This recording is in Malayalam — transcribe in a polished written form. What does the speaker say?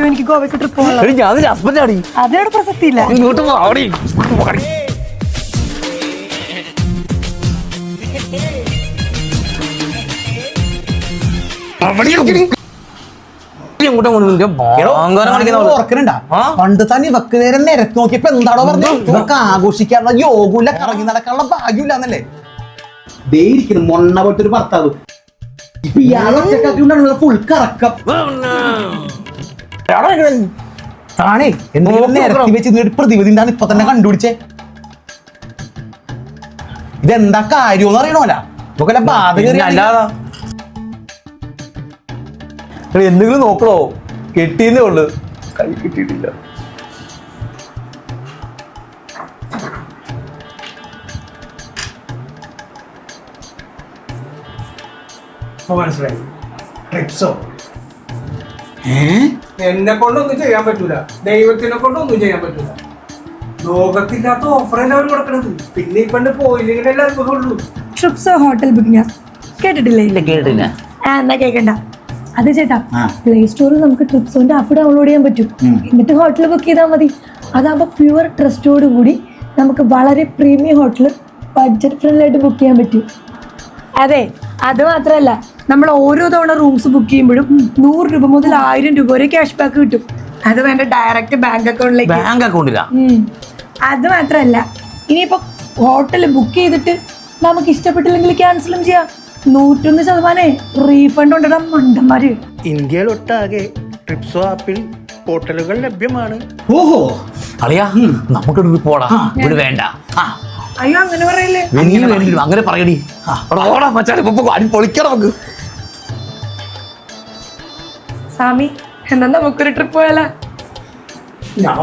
എനിക്ക് ഗോവയ്ക്ക് ട്രിപ്പ് പോകാൻ ഹസ്ബൻഡാടി അതിനോട് പ്രസക്തിയില്ല. ഇങ്ങോട്ട് പോടി. പണ്ട് തന്നെ ഇവക്ക് നേരെ നിരക്ക് നോക്കിയപ്പോ എന്താണോ പറഞ്ഞു ഇവക്ക് ആഘോഷിക്കാനുള്ള യോഗമില്ല, കറങ്ങി നടക്കാനുള്ള ഭാഗ്യമില്ല എന്നല്ലേ. ദേ ഇരിക്കുന്നു മൊണ്ണ പോലത്തെ ഒരു ഭർത്താവ്. ഇപ്പൊ ഇയാളൊക്കെ ഫുൾ കറക്കം താണേ എന്തെങ്കിലും നിരത്തി വെച്ച് പ്രതിവിധി എന്താണ് ഇപ്പൊ തന്നെ കണ്ടുപിടിച്ചേ. ഇതെന്താ കാര്യമെന്ന് അറിയണോല ഇവക്കല്ല ബാധ അല്ലാതാ എന്തെങ്കിലും നോക്കണോ? കെട്ടിയെന്നേ ഉള്ളു, കൈ കിട്ടിയിട്ടില്ല. മനസ്സിലായി. ട്രിപ്സോ എന്നെ കൊണ്ടൊന്നും ചെയ്യാൻ പറ്റൂല, ദൈവത്തിനെ കൊണ്ടൊന്നും ചെയ്യാൻ പറ്റൂല. ലോകത്തില്ലാത്ത ഓഫറല്ല അവർ കൊടുക്കണത്. പിന്നെ ഈ പണ്ട് പോയില്ലെങ്കിലല്ലേ അത്ഭുതമുള്ളൂ. ട്രിപ്സ് ഹോട്ടൽ ബുക്കിംഗ് കേട്ടിട്ടില്ലേ? ഇല്ല കേട്ടില്ല. എന്നാ കേക്കണ്ട. അത് ചേട്ടാ, പ്ലേ സ്റ്റോറിൽ നമുക്ക് ട്രിപ്സോന്റെ ആപ്പ് ഡൗൺലോഡ് ചെയ്യാൻ പറ്റും. എന്നിട്ട് ഹോട്ടൽ ബുക്ക് ചെയ്താൽ മതി. അതാകുമ്പോൾ പ്യുവർ ട്രസ്റ്റോട് കൂടി നമുക്ക് വളരെ പ്രീമിയം ഹോട്ടൽ ബഡ്ജറ്റ് ഫ്രണ്ട്ലി ആയിട്ട് ബുക്ക് ചെയ്യാൻ പറ്റും. അതെ, അത് മാത്രമല്ല, നമ്മൾ ഓരോ തവണ റൂംസ് ബുക്ക് ചെയ്യുമ്പോഴും 100 രൂപ മുതൽ 1000 രൂപ വരെ ക്യാഷ് ബാക്ക് കിട്ടും. അത് വേണ്ട ഡയറക്റ്റ് ബാങ്ക് അക്കൗണ്ടിലേക്ക്. ബാങ്ക് അക്കൗണ്ടിലാ? അത് മാത്രമല്ല, ഇനിയിപ്പോ ഹോട്ടൽ ബുക്ക് ചെയ്തിട്ട് നമുക്ക് ഇഷ്ടപ്പെട്ടില്ലെങ്കിൽ ക്യാൻസലും ചെയ്യാം. 101% റീഫണ്ട് കൊണ്ടിടാൻ മണ്ടന്മാര്. ഇന്ത്യയിലൊട്ടാകെ ട്രിപ്സോ ആപ്പിൽ ഹോട്ടലുകൾ ലഭ്യമാണ്. ഓഹോ അളിയാ, നമുക്കൊരു പോടാ. ഇവിടെ വേണ്ട. അയ്യോ, അങ്ങനെ പറയല്ലേ. അങ്ങനെ പറയടി. പൊളിക്കണം നമുക്ക്. സാമി, എന്നാ നമുക്കൊരു ട്രിപ്പ് പോയാലോ? ഞാൻ